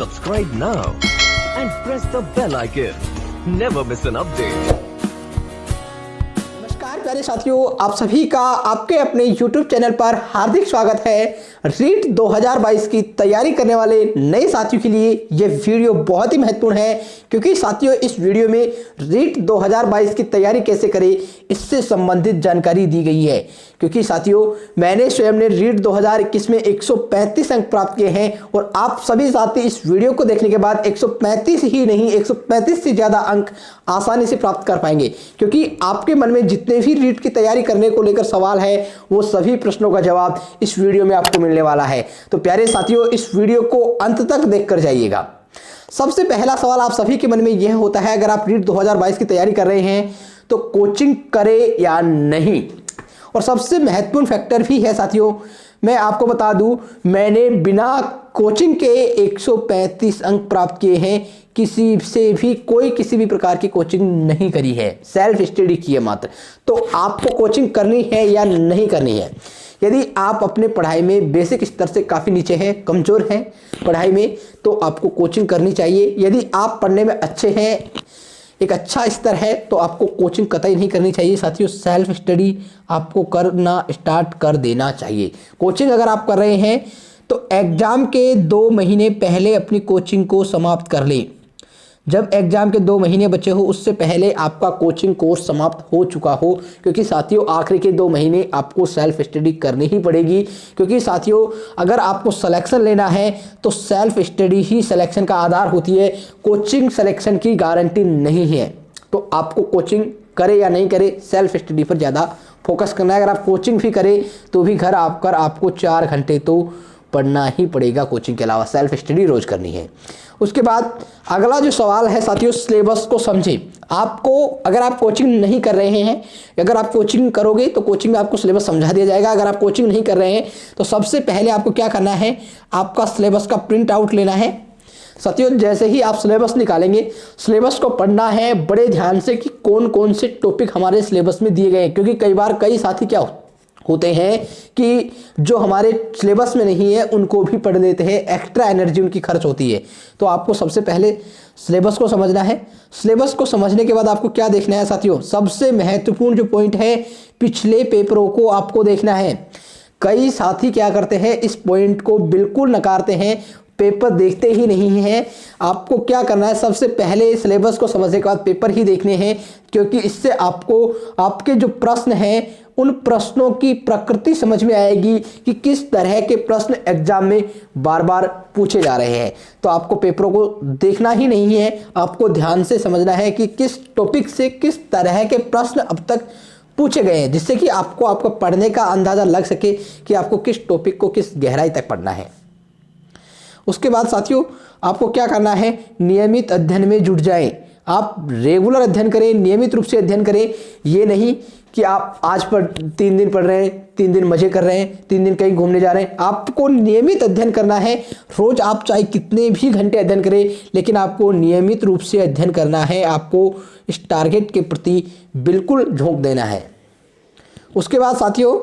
Subscribe now and press the bell icon. Never miss an update. नमस्कार प्यारे साथियों, आप सभी का आपके अपने YouTube चैनल पर हार्दिक स्वागत है। रीट 2022 की तैयारी करने वाले नए साथियों के लिए यह वीडियो बहुत ही महत्वपूर्ण है, क्योंकि साथियों इस वीडियो में रीट 2022 की तैयारी कैसे करें इससे संबंधित जानकारी दी गई है। क्योंकि साथियों मैंने स्वयं ने रीट 2021 में 135 अंक प्राप्त किए हैं और आप सभी साथी इस वीडियो को देखने के बाद 135 ही नहीं 135 से ज़्यादा अंक आसानी से प्राप्त कर पाएंगे, क्योंकि आपके मन में जितने भी रीट की तैयारी करने को लेकर सवाल है वो सभी प्रश्नों का जवाब इस वीडियो में आपको मिलने वाला है। तो प्यारे साथियों इस वीडियो को अंत तक देखकर जाइएगा। सबसे पहला सवाल आप सभी के मन में यह होता है, अगर आप रीट 2022 की तैयारी कर रहे हैं तो कोचिंग करें या नहीं। और सबसे महत्वपूर्ण फैक्टर भी है साथियों, मैं आपको बता दूं, मैंने बिना कोचिंग के 135 अंक प्राप्त किए हैं। किसी से भी किसी भी प्रकार की कोचिंग नहीं करी है, सेल्फ स्टडी की है मात्र। तो आपको कोचिंग करनी है या नहीं करनी है। यदि आप अपने पढ़ाई में बेसिक स्तर से काफ़ी नीचे हैं, कमज़ोर हैं पढ़ाई में, तो आपको कोचिंग करनी चाहिए। यदि आप पढ़ने में अच्छे हैं, एक अच्छा स्तर है, तो आपको कोचिंग कतई नहीं करनी चाहिए साथियों। सेल्फ स्टडी आपको करना स्टार्ट कर देना चाहिए। कोचिंग अगर आप कर रहे हैं तो एग्ज़ाम के 2 महीने पहले अपनी कोचिंग को समाप्त कर लें। जब एग्ज़ाम के 2 महीने बचे हो उससे पहले आपका कोचिंग कोर्स समाप्त हो चुका हो, क्योंकि साथियों आखिरी के 2 महीने आपको सेल्फ स्टडी करनी ही पड़ेगी। क्योंकि साथियों अगर आपको सिलेक्शन लेना है तो सेल्फ स्टडी ही सिलेक्शन का आधार होती है, कोचिंग सिलेक्शन की गारंटी नहीं है। तो आपको कोचिंग करे या नहीं करे, सेल्फ स्टडी पर ज़्यादा फोकस करना है। अगर आप कोचिंग भी करें तो भी घर आकर आपको 4 घंटे तो पढ़ना ही पड़ेगा, कोचिंग के अलावा सेल्फ स्टडी रोज़ करनी है। उसके बाद अगला जो सवाल है साथियों, सिलेबस को समझें। आपको अगर आप कोचिंग नहीं कर रहे हैं, अगर आप कोचिंग करोगे तो कोचिंग में आपको सिलेबस समझा दिया जाएगा। अगर आप कोचिंग नहीं कर रहे हैं तो सबसे पहले आपको क्या करना है, आपका सिलेबस का प्रिंट आउट लेना है साथियों। जैसे ही आप सिलेबस निकालेंगे, सिलेबस को पढ़ना है बड़े ध्यान से कि कौन कौन से टॉपिक हमारे सिलेबस में दिए गए हैं। क्योंकि कई बार कई साथी क्या होते हैं कि जो हमारे सिलेबस में नहीं है उनको भी पढ़ लेते हैं, एक्स्ट्रा एनर्जी उनकी खर्च होती है। तो आपको सबसे पहले सिलेबस को समझना है। सिलेबस को समझने के बाद आपको क्या देखना है साथियों, सबसे महत्वपूर्ण जो पॉइंट है, पिछले पेपरों को आपको देखना है। कई साथी क्या करते हैं, इस पॉइंट को बिल्कुल नकारते हैं, पेपर देखते ही नहीं हैं। आपको क्या करना है, सबसे पहले सिलेबस को समझने के बाद पेपर ही देखने हैं, क्योंकि इससे आपको आपके जो प्रश्न हैं उन प्रश्नों की प्रकृति समझ में आएगी कि किस तरह के प्रश्न एग्जाम में बार बार पूछे जा रहे हैं। तो आपको पेपरों को देखना ही नहीं है, आपको ध्यान से समझना है कि किस टॉपिक से किस तरह के प्रश्न अब तक पूछे गए हैं, जिससे कि आपको पढ़ने का अंदाज़ा लग सके कि आपको किस टॉपिक को किस गहराई तक पढ़ना है। उसके बाद साथियों आपको क्या करना है, नियमित अध्ययन में जुट जाएं। आप रेगुलर अध्ययन करें, नियमित रूप से अध्ययन करें। ये नहीं कि आप आज पर 3 दिन पढ़ रहे हैं, 3 दिन मजे कर रहे हैं, 3 दिन कहीं घूमने जा रहे हैं। आपको नियमित अध्ययन करना है। रोज आप चाहे कितने भी घंटे अध्ययन करें, लेकिन आपको नियमित रूप से अध्ययन करना है। आपको इस टारगेट के प्रति बिल्कुल झोंक देना है। उसके बाद साथियों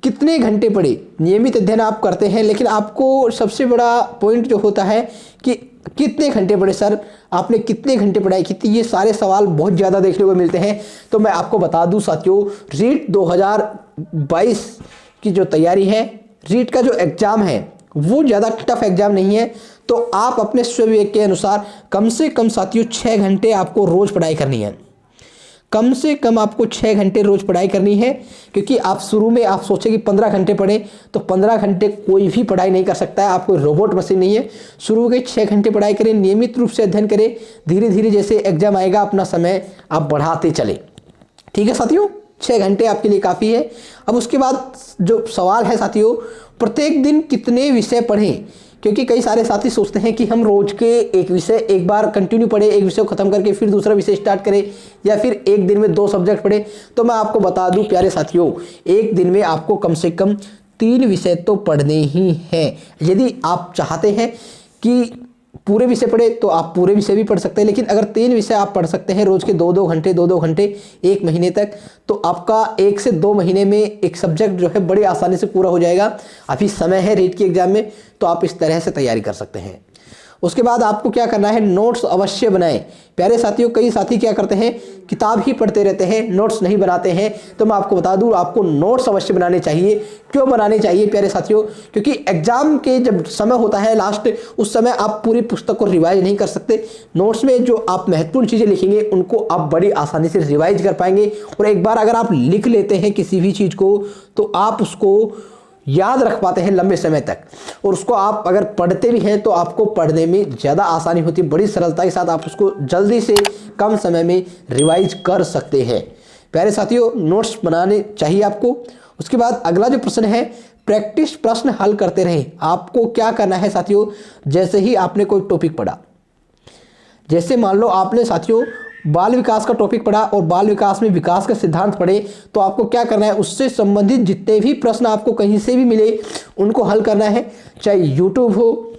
कितने घंटे पढ़े, नियमित अध्ययन आप करते हैं, लेकिन आपको सबसे बड़ा पॉइंट जो होता है कि कितने घंटे पढ़े सर, आपने कितने घंटे पढ़ाई की थी। ये सारे सवाल बहुत ज़्यादा देखने को मिलते हैं। तो मैं आपको बता दूं साथियों, रीट 2022 की जो तैयारी है, रीट का जो एग्ज़ाम है वो ज़्यादा टफ एग्ज़ाम नहीं है। तो आप अपने स्वविवेक के अनुसार कम से कम साथियों 6 घंटे आपको रोज़ पढ़ाई करनी है। कम से कम आपको 6 घंटे रोज़ पढ़ाई करनी है। क्योंकि आप शुरू में आप सोचें कि 15 घंटे पढ़ें, तो 15 घंटे कोई भी पढ़ाई नहीं कर सकता है। आप कोई रोबोट मशीन नहीं है। शुरू के 6 घंटे पढ़ाई करें, नियमित रूप से अध्ययन करें। धीरे धीरे जैसे एग्जाम आएगा अपना समय आप बढ़ाते चले। ठीक है साथियों, 6 घंटे आपके लिए काफ़ी है। अब उसके बाद जो सवाल है साथियों, प्रत्येक दिन कितने विषय पढ़ें। क्योंकि कई सारे साथी सोचते हैं कि हम रोज के एक विषय एक बार कंटिन्यू पढ़े, एक विषय को खत्म करके फिर दूसरा विषय स्टार्ट करें, या फिर एक दिन में 2 सब्जेक्ट पढ़े। तो मैं आपको बता दूं प्यारे साथियों, एक दिन में आपको कम से कम 3 विषय तो पढ़ने ही हैं। यदि आप चाहते हैं कि पूरे विषय पढ़े तो आप पूरे विषय भी पढ़ सकते हैं, लेकिन अगर 3 विषय आप पढ़ सकते हैं रोज के 2-2 घंटे 2-2 घंटे 1 महीने तक, तो आपका 1 से 2 महीने में एक सब्जेक्ट जो है बड़ी आसानी से पूरा हो जाएगा। अभी समय है रीट की एग्जाम में, तो आप इस तरह से तैयारी कर सकते हैं। उसके बाद आपको क्या करना है, नोट्स अवश्य बनाएं। प्यारे साथियों, कई साथी क्या करते हैं, किताब ही पढ़ते रहते हैं, नोट्स नहीं बनाते हैं। तो मैं आपको बता दूं, आपको नोट्स अवश्य बनाने चाहिए। क्यों बनाने चाहिए प्यारे साथियों? क्योंकि एग्जाम के जब समय होता है लास्ट, उस समय आप पूरी पुस्तक को रिवाइज नहीं कर सकते। नोट्स में जो आप महत्वपूर्ण चीज़ें लिखेंगे उनको आप बड़ी आसानी से रिवाइज कर पाएंगे। और एक बार अगर आप लिख लेते हैं किसी भी चीज़ को, तो आप उसको याद रख पाते हैं लंबे समय तक। और उसको आप अगर पढ़ते भी हैं तो आपको पढ़ने में ज़्यादा आसानी होती है, बड़ी सरलता के साथ आप उसको जल्दी से कम समय में रिवाइज कर सकते हैं। प्यारे साथियों, नोट्स बनाने चाहिए आपको। उसके बाद अगला जो प्रश्न है, प्रैक्टिस प्रश्न हल करते रहें। आपको क्या करना है साथियों, जैसे ही आपने कोई टॉपिक पढ़ा, जैसे मान लो आपने साथियों बाल विकास का टॉपिक पढ़ा और बाल विकास में विकास के सिद्धांत पढ़े, तो आपको क्या करना है, उससे संबंधित जितने भी प्रश्न आपको कहीं से भी मिले उनको हल करना है। चाहे यूट्यूब हो,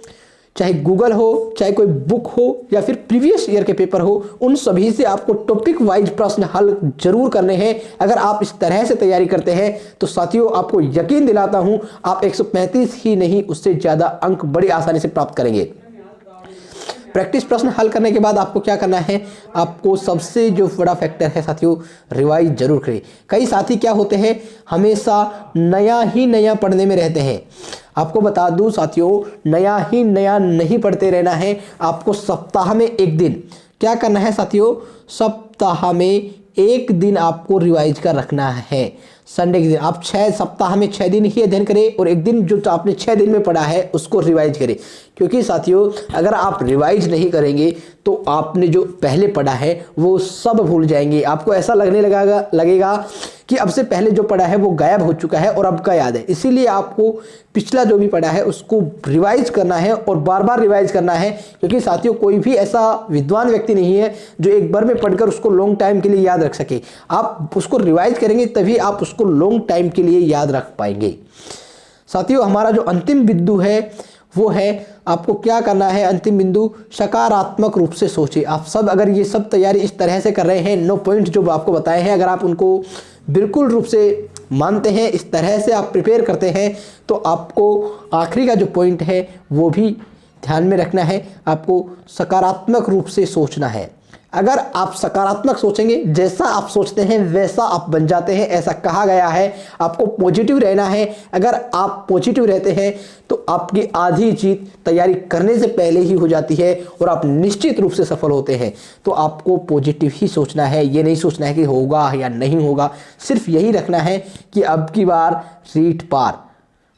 चाहे गूगल हो, चाहे कोई बुक हो या फिर प्रीवियस ईयर के पेपर हो, उन सभी से आपको टॉपिक वाइज प्रश्न हल जरूर करने हैं। अगर आप इस तरह से तैयारी करते हैं तो साथियों आपको यकीन दिलाता हूं, आप 135 ही नहीं उससे ज़्यादा अंक बड़ी आसानी से प्राप्त करेंगे। प्रैक्टिस प्रश्न हल करने के बाद आपको क्या करना है, आपको सबसे जो बड़ा फैक्टर है साथियों, रिवाइज जरूर करें। कई साथी क्या होते हैं, हमेशा नया ही नया पढ़ने में रहते हैं। आपको बता दूं साथियों, नया ही नया नहीं पढ़ते रहना है। आपको सप्ताह में एक दिन क्या करना है साथियों, सप्ताह में एक दिन आपको रिवाइज कर रखना है। संडे के दिन आप 6 सप्ताह में 6 दिन ही अध्ययन करें और एक दिन जो आपने 6 दिन में पढ़ा है उसको रिवाइज करें। क्योंकि साथियों अगर आप रिवाइज नहीं करेंगे तो आपने जो पहले पढ़ा है वो सब भूल जाएंगे। आपको ऐसा लगेगा कि अब से पहले जो पढ़ा है वो गायब हो चुका है और अब का याद है। इसीलिए आपको पिछला जो भी पढ़ा है उसको रिवाइज करना है और बार बार रिवाइज करना है। क्योंकि साथियों कोई भी ऐसा विद्वान व्यक्ति नहीं है जो एक बार में पढ़कर उसको लॉन्ग टाइम के लिए याद रख सके। आप उसको रिवाइज करेंगे तभी आप उसको लॉन्ग टाइम के लिए याद रख पाएंगे। साथियों हमारा जो अंतिम बिंदु है वो है, आपको क्या करना है, अंतिम बिंदु, सकारात्मक रूप से सोचें। आप सब अगर ये सब तैयारी इस तरह से कर रहे हैं, 9 पॉइंट जो आपको बताए हैं, अगर आप उनको बिल्कुल रूप से मानते हैं, इस तरह से आप प्रिपेयर करते हैं, तो आपको आखिरी का जो पॉइंट है वो भी ध्यान में रखना है। आपको सकारात्मक रूप से सोचना है। अगर आप सकारात्मक सोचेंगे, जैसा आप सोचते हैं वैसा आप बन जाते हैं, ऐसा कहा गया है। आपको पॉजिटिव रहना है। अगर आप पॉजिटिव रहते हैं तो आपकी आधी जीत तैयारी करने से पहले ही हो जाती है और आप निश्चित रूप से सफल होते हैं। तो आपको पॉजिटिव ही सोचना है, ये नहीं सोचना है कि होगा या नहीं होगा। सिर्फ यही रखना है कि अब की बार रीट पार,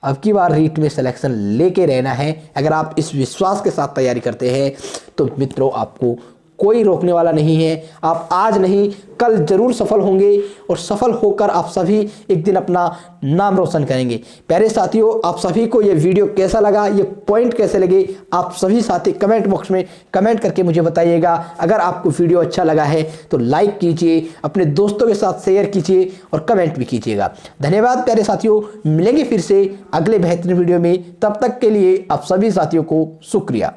अब की बार रीट में सिलेक्शन लेके रहना है। अगर आप इस विश्वास के साथ तैयारी करते हैं तो मित्रों आपको कोई रोकने वाला नहीं है। आप आज नहीं कल जरूर सफल होंगे और सफल होकर आप सभी एक दिन अपना नाम रोशन करेंगे। प्यारे साथियों, आप सभी को ये वीडियो कैसा लगा, ये पॉइंट कैसे लगे, आप सभी साथी कमेंट बॉक्स में कमेंट करके मुझे बताइएगा। अगर आपको वीडियो अच्छा लगा है तो लाइक कीजिए, अपने दोस्तों के साथ शेयर कीजिए और कमेंट भी कीजिएगा। धन्यवाद प्यारे साथियों, मिलेंगे फिर से अगले बेहतरीन वीडियो में। तब तक के लिए आप सभी साथियों को शुक्रिया।